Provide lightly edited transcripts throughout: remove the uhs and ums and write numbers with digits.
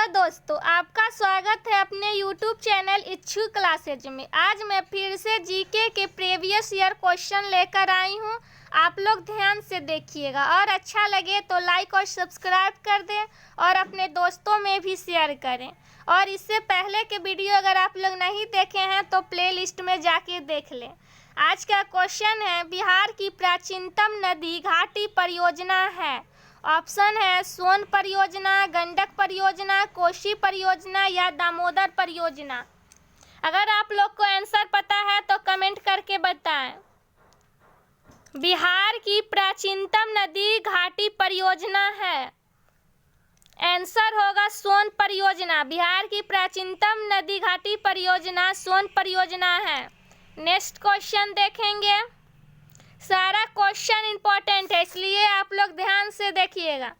Hello दोस्तों, आपका स्वागत है अपने YouTube चैनल इच्छू क्लासेज में। आज मैं फिर से जीके के प्रीवियस ईयर क्वेश्चन लेकर आई हूँ। आप लोग ध्यान से देखिएगा और अच्छा लगे तो लाइक और सब्सक्राइब कर दें और अपने दोस्तों में भी शेयर करें। और इससे पहले के वीडियो अगर आप लोग नहीं देखे हैं तो प्लेलिस्ट में जाके देख लें। आज का क्वेश्चन है, बिहार की प्राचीनतम नदी घाटी परियोजना है। ऑप्शन है सोन परियोजना, गंडक परियोजना, कोसी परियोजना या दामोदर परियोजना। अगर आप लोग को आंसर पता है तो कमेंट करके बताएं। बिहार की प्राचीनतम नदी घाटी परियोजना है। आंसर होगा सोन परियोजना। बिहार की प्राचीनतम नदी घाटी परियोजना सोन परियोजना है। नेक्स्ट क्वेश्चन देखेंगे। सारा क्वेश्चन इंपॉर्टेंट है, इसलिए आप लोग ध्यान से देखिएगा।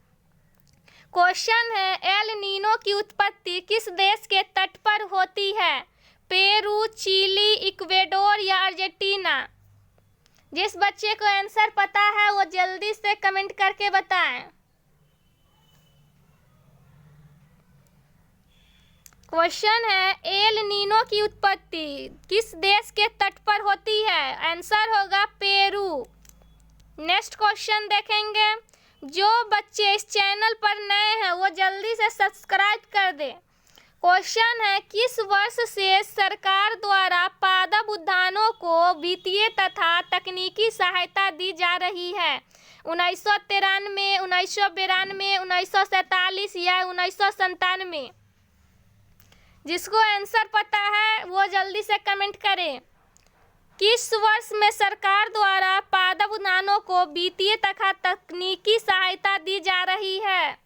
क्वेश्चन है, एल नीनो की उत्पत्ति किस देश के तट पर होती है? पेरू, चिली, इक्वेडोर या अर्जेंटीना। जिस बच्चे को आंसर पता है वो जल्दी से कमेंट करके बताएं। क्वेश्चन है, एल नीनो की उत्पत्ति किस देश के तट पर होती है? आंसर होगा पेरू। नेक्स्ट क्वेश्चन देखेंगे। जो बच्चे इस चैनल पर नए हैं वो जल्दी से सब्सक्राइब कर दें। क्वेश्चन है, किस वर्ष से सरकार द्वारा पादप उद्यानों को वित्तीय तथा तकनीकी सहायता दी जा रही है? 1993, 1992, 1947 या 1997। जिसको आंसर पता है वो जल्दी से कमेंट करें। किस वर्ष में सरकार द्वारा पादप उद्यानों को वित्तीय तथा तकनीकी सहायता दी जा रही है?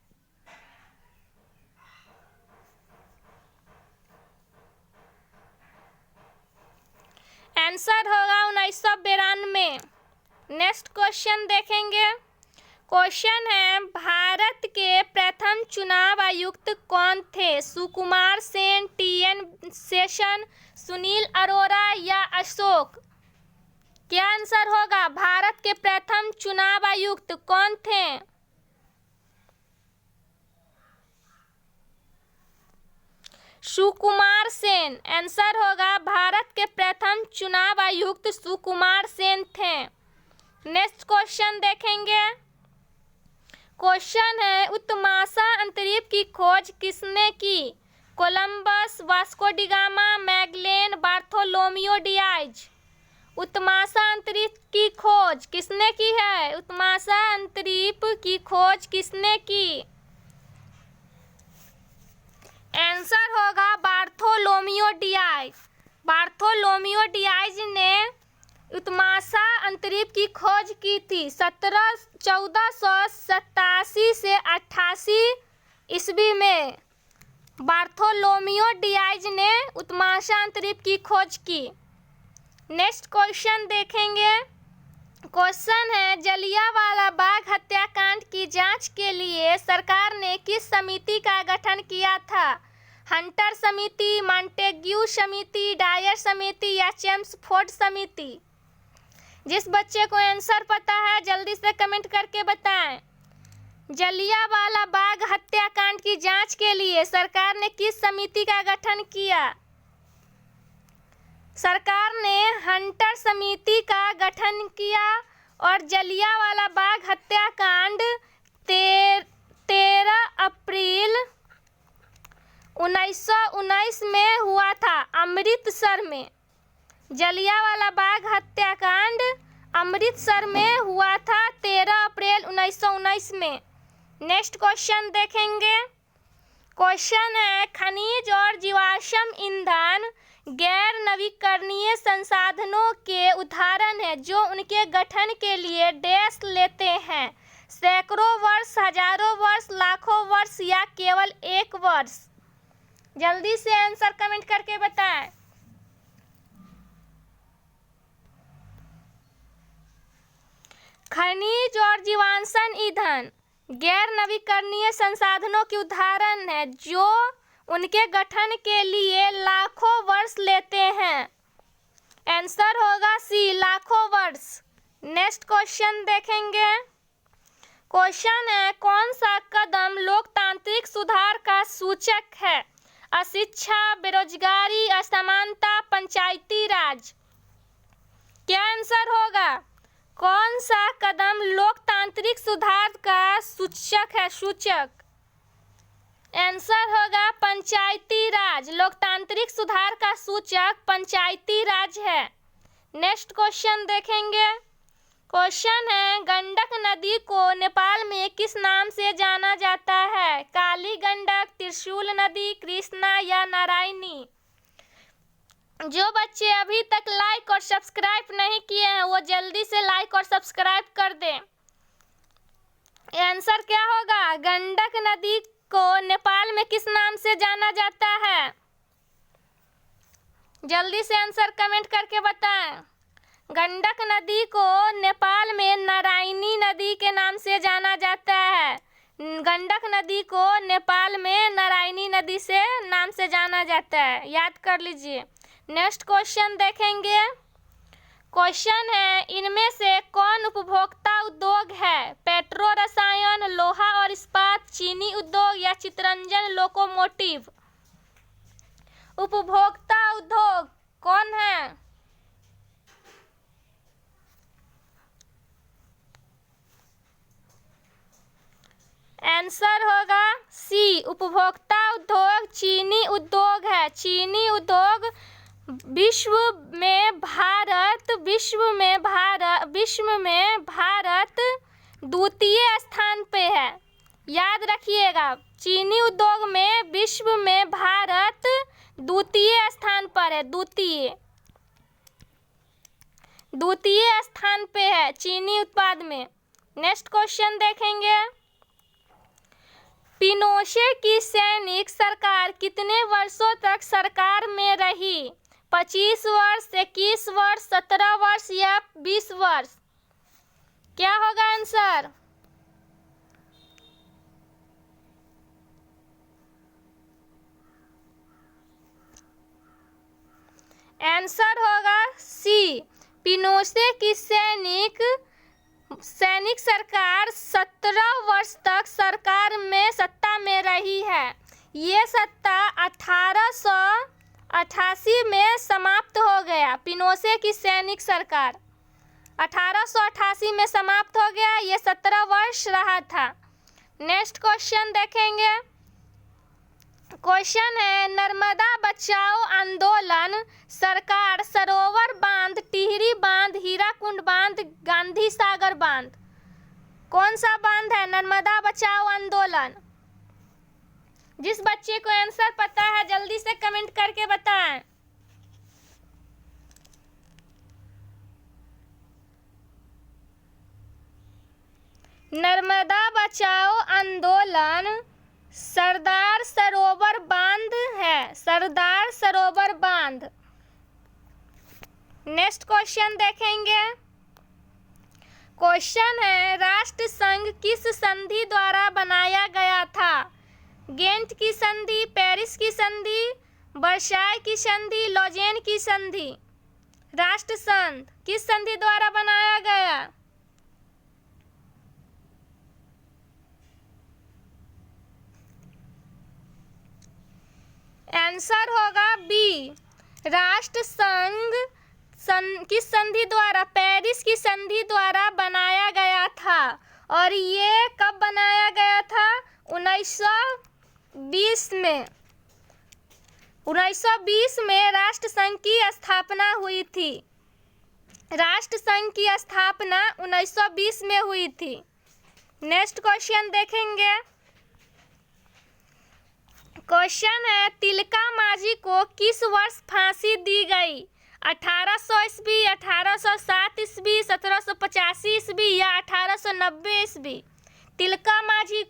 आंसर होगा 1992। नेक्स्ट क्वेश्चन देखेंगे। क्वेश्चन है, भारत के प्रथम चुनाव आयुक्त कौन थे? सुकुमार सेन, टीएन शेषन, सुनील अरोड़ा या अशोक। क्या आंसर होगा? भारत के प्रथम चुनाव आयुक्त कौन थे? सुकुमार सेन। आंसर होगा भारत के प्रथम चुनाव आयुक्त सुकुमार सेन थे। नेक्स्ट क्वेश्चन देखेंगे। क्वेश्चन है, उत्तमाशा अंतरिक्ष की खोज किसने की? Columbus, Vasco da Gama, Magellan, Bartolomeu Dias. उत्तमाशा अंतरिक्ष की खोज किसने की है? उत्तमाशा अंतरिक्ष की खोज किसने की? आंसर होगा बार्थोलोमियो डियाज। बार्थोलोमियो डियाज ने उत्तमाशा अंतरिक्ष की खोज की थी 1487 से 88 ईस्वी में। बार्थोलोमियो डियाज ने उत्तमाशा अंतरिक्ष की खोज की। नेक्स्ट क्वेश्चन देखेंगे। क्वेश्चन है, जलियांवाला बाग हत्याकांड की जांच के लिए सरकार ने किस समिति का गठन किया था? हंटर समिति, मॉन्टेग्यू समिति, डायर समिति या चेम्सफोर्ड समिति। जिस बच्चे को आंसर पता है जल्दी से कमेंट करके बताएं। जलियांवाला बाग हत्याकांड की जांच के लिए सरकार ने किस समिति का गठन किया? सरकार ने हंटर समिति का गठन किया। और जलियांवाला बाग हत्याकांड 13 अप्रैल 1919 में हुआ था अमृतसर में। जलियांवाला बाग हत्याकांड अमृतसर में हुआ था 13 अप्रैल 1919 में। नेक्स्ट क्वेश्चन देखेंगे। क्वेश्चन है, खनिज और जीवाश्म ईंधन गैर नवीकरणीय संसाधनों के उदाहरण है जो उनके गठन के लिए डैश लेते हैं? सैकड़ों वर्ष, हजारों वर्ष, लाखों वर्ष या केवल 1 वर्ष। जल्दी से आंसर कमेंट करके बताएं। खनिज और जीवाश्म ईंधन गैर नवीकरणीय संसाधनों के उदाहरण है जो उनके गठन के लिए लाखों वर्ष लेते हैं। आंसर होगा सी, लाखों वर्ष। नेक्स्ट क्वेश्चन देखेंगे। क्वेश्चन है, कौन सा कदम लोकतांत्रिक सुधार का सूचक है? अशिक्षा, बेरोजगारी, असमानता, पंचायती राज। क्या आंसर होगा? कौन सा कदम लोकतांत्रिक सुधार का सूचक है? सूचक आंसर होगा पंचायती राज। लोकतांत्रिक सुधार का सूचक पंचायती राज है। नेक्स्ट क्वेश्चन देखेंगे। क्वेश्चन है, गंडक नदी को नेपाल में किस नाम से जाना जाता है? काली गंडक, त्रिशूल नदी, कृष्णा या नारायणी। जो बच्चे अभी तक लाइक और सब्सक्राइब नहीं किए हैं वो जल्दी से लाइक और सब्सक्राइब कर दें। आंसर क्या होगा? गंडक नदी को नेपाल में किस नाम से जाना जाता है? जल्दी से आंसर कमेंट करके बताएं। गंडक नदी को नेपाल में नारायणी नदी के नाम से जाना जाता है। गंडक नदी को नेपाल में नारायणी नदी से नाम से जाना जाता है, याद कर लीजिए। नेक्स्ट क्वेश्चन देखेंगे। क्वेश्चन है, इनमें से कौन उपभोक्ता उद्योग है? पेट्रो रसायन, लोहा और इस्पात, चीनी उद्योग या चितरंजन लोकोमोटिव। उपभोक्ता उद्योग कौन है? आंसर होगा सी, उपभोक्ता उद्योग चीनी उद्योग है। चीनी उद्योग विश्व में भारत द्वितीय स्थान पे है, याद रखिएगा। चीनी उद्योग में विश्व में भारत द्वितीय स्थान पर है। द्वितीय स्थान पे है चीनी उत्पाद में। नेक्स्ट क्वेश्चन देखेंगे। पिनोशे की सैनिक सरकार कितने वर्षों तक सरकार में रही? 25 वर्ष, 21 वर्ष, 17 वर्ष या 20 वर्ष। क्या होगा आंसर? आंसर होगा सी, पिनोशे की सैनिक सरकार 17 वर्ष तक सत्ता में रही है। ये सत्ता 1888 में समाप्त हो गया। पिनोशे की सैनिक सरकार 1888 में समाप्त हो गया। ये 17 वर्ष रहा था। नेक्स्ट क्वेश्चन देखेंगे। क्वेश्चन है, नर्मदा बचाओ आंदोलन सरकार सरोवर बांध, टिहरी बांध, हीराकुंड बांध, गांधी सागर बांध। कौन सा बांध है? नर्मदा बचाओ आंदोलन। जिस बच्चे को आंसर पता है जल्दी से कमेंट करके बताएं। नर्मदा बचाओ आंदोलन सरदार सरोवर बांध है। सरदार सरोवर बांध। नेक्स्ट क्वेश्चन देखेंगे। क्वेश्चन है, राष्ट्र संघ किस संधि द्वारा बनाया गया था? गेंट की संधि, पेरिस की संधि, वर्साय की संधि, लॉजेन की संधि। राष्ट्र संघ किस संधि द्वारा बनाया गया? आंसर होगा बी, राष्ट्र संघ किस संधि द्वारा? पेरिस की संधि द्वारा बनाया गया था। और ये कब बनाया गया था? 1920 में। 1920 में राष्ट्र संघ की स्थापना हुई थी। राष्ट्र संघ की स्थापना 1920 में हुई थी। नेक्स्ट क्वेश्चन देखेंगे। क्वेश्चन है, तिलका मांझी को किस वर्ष फांसी दी गई? 1800 ईस्वी, 1807 ईस्वी, 1785 ईस्वी या 1890 ईस्वी। तिलका मांझी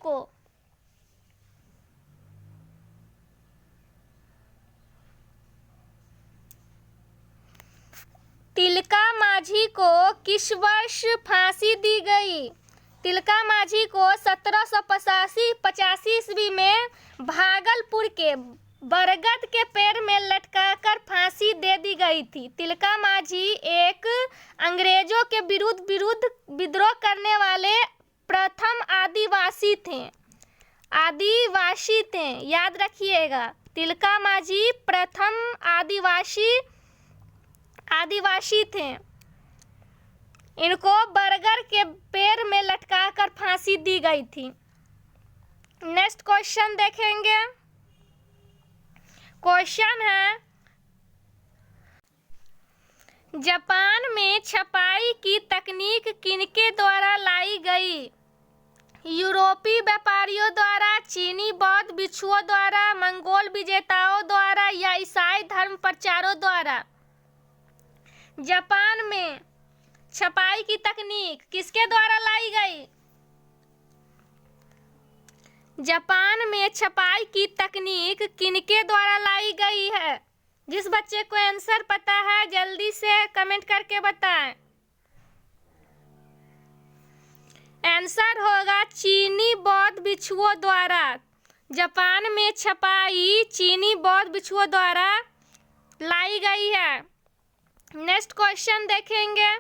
को किस वर्ष फांसी दी गई? तिलका मांझी को 1785 ईस्वी में भागलपुर के बरगद के पेड़ में लटकाकर फांसी दे दी गई थी। तिलका मांझी एक अंग्रेजों के विरुद्ध विद्रोह करने वाले प्रथम आदिवासी थे। आदिवासी थे, याद रखिएगा। तिलका मांझी प्रथम आदिवासी थे। इनको बरगद के पेड़ में लटकाकर फांसी दी गई थी। नेक्स्ट क्वेश्चन देखेंगे। क्वेश्चन है, जापान में छपाई की तकनीक किनके द्वारा लाई गई? यूरोपीय व्यापारियों द्वारा, चीनी बौद्ध भिक्षुओं द्वारा, मंगोल विजेताओं द्वारा या ईसाई धर्म प्रचारों द्वारा? जापान में छपाई की तकनीक किसके द्वारा लाई गई? जापान में छपाई की तकनीक किनके द्वारा लाई गई है? जिस बच्चे को आंसर पता है जल्दी से कमेंट करके बताएं। आंसर होगा चीनी बौद्ध भिक्षुओं द्वारा। जापान में छपाई चीनी बौद्ध भिक्षुओं द्वारा लाई गई है। नेक्स्ट क्वेश्चन देखेंगे।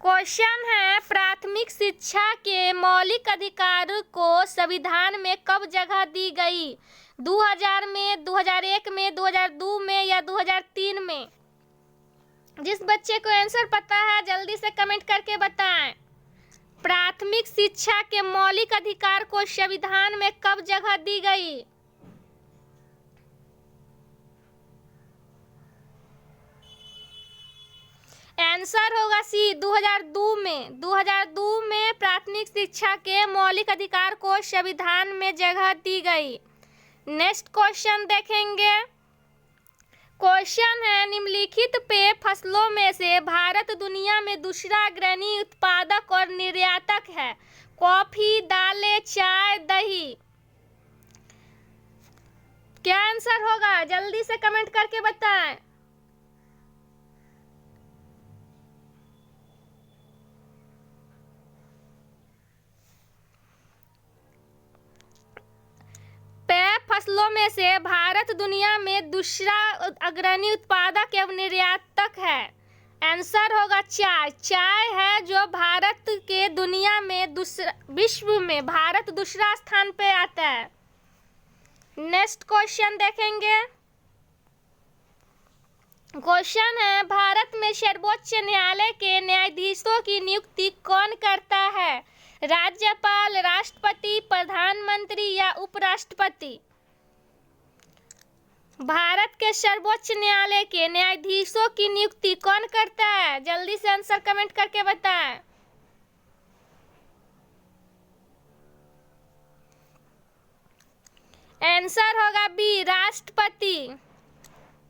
क्वेश्चन है, प्राथमिक शिक्षा के मौलिक अधिकार को संविधान में कब जगह दी गई? 2000 में, 2001 में, 2002 में या 2003 में? जिस बच्चे को आंसर पता है जल्दी से कमेंट करके बताएं। प्राथमिक शिक्षा के मौलिक अधिकार को संविधान में कब जगह दी गई? आंसर होगा सी 2002 में। 2002 में प्राथमिक शिक्षा के मौलिक अधिकार को संविधान में जगह दी गई। नेक्स्ट क्वेश्चन देखेंगे। क्वेश्चन है, निम्नलिखित पेय फसलों में से भारत दुनिया में दूसरा अग्रणी उत्पादक और निर्यातक है? कॉफी, दालें, चाय, दही? क्या आंसर होगा जल्दी से कमेंट करके बताएं। पेय फसलों में से भारत दुनिया में दूसरा अग्रणी उत्पादक एवं निर्यातक है। आंसर होगा चाय। चाय है जो भारत के दुनिया में विश्व में भारत दूसरा स्थान पे आता है। नेक्स्ट क्वेश्चन देखेंगे। क्वेश्चन है, भारत में सर्वोच्च न्यायालय के न्यायाधीशों की नियुक्ति कौन करता है? राज्यपाल, राष्ट्रपति, प्रधानमंत्री या उपराष्ट्रपति? भारत के सर्वोच्च न्यायालय के न्यायाधीशों की नियुक्ति कौन करता है? जल्दी से आंसर कमेंट करके बताएं। आंसर होगा बी, राष्ट्रपति।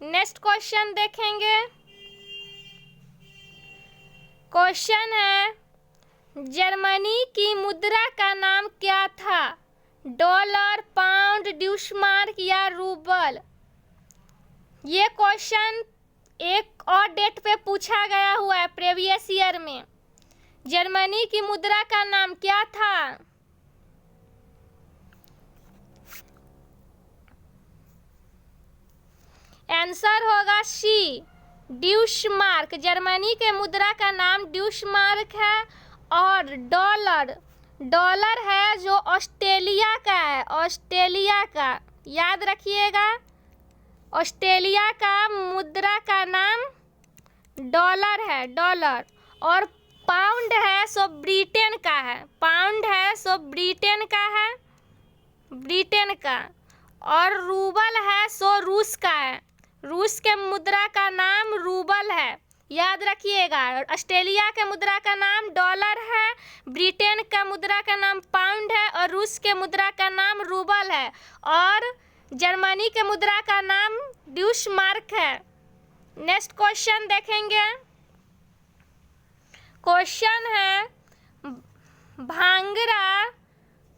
नेक्स्ट क्वेश्चन देखेंगे। क्वेश्चन है, जर्मनी की मुद्रा का नाम क्या था? डॉलर, पाउंड, ड्यूशमार्क या रूबल? ये क्वेश्चन एक और डेट पे पूछा गया हुआ है प्रीवियस ईयर में। जर्मनी की मुद्रा का नाम क्या था? आंसर होगा सी, ड्यूशमार्क। जर्मनी के मुद्रा का नाम ड्यूशमार्क है। और डॉलर है जो ऑस्ट्रेलिया का है, ऑस्ट्रेलिया का, याद रखिएगा। ऑस्ट्रेलिया का मुद्रा का नाम डॉलर है, डॉलर। और पाउंड है सो ब्रिटेन का है, पाउंड है सो ब्रिटेन का है, ब्रिटेन का। और रूबल है सो रूस का है, रूस के मुद्रा का नाम रूबल है, याद रखिएगा। ऑस्ट्रेलिया के मुद्रा का नाम डॉलर है, ब्रिटेन का मुद्रा का नाम पाउंड है और रूस के मुद्रा का नाम रूबल है और जर्मनी के मुद्रा का नाम ड्यूशमार्क है। नेक्स्ट क्वेश्चन देखेंगे। क्वेश्चन है, भांगरा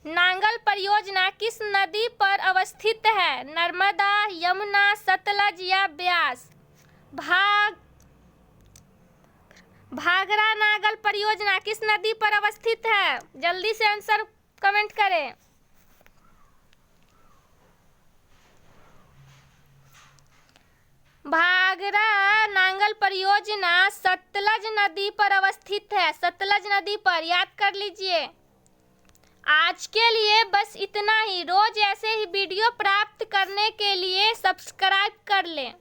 नांगल परियोजना किस नदी पर अवस्थित है? नर्मदा, यमुना, सतलज या ब्यास? भागरा नांगल परियोजना किस नदी पर अवस्थित है? जल्दी से आंसर कमेंट करें। भागरा नांगल परियोजना सतलज नदी पर अवस्थित है, सतलज नदी पर, याद कर लीजिए। आज के लिए बस इतना ही। रोज ऐसे ही वीडियो प्राप्त करने के लिए सब्सक्राइब कर लें।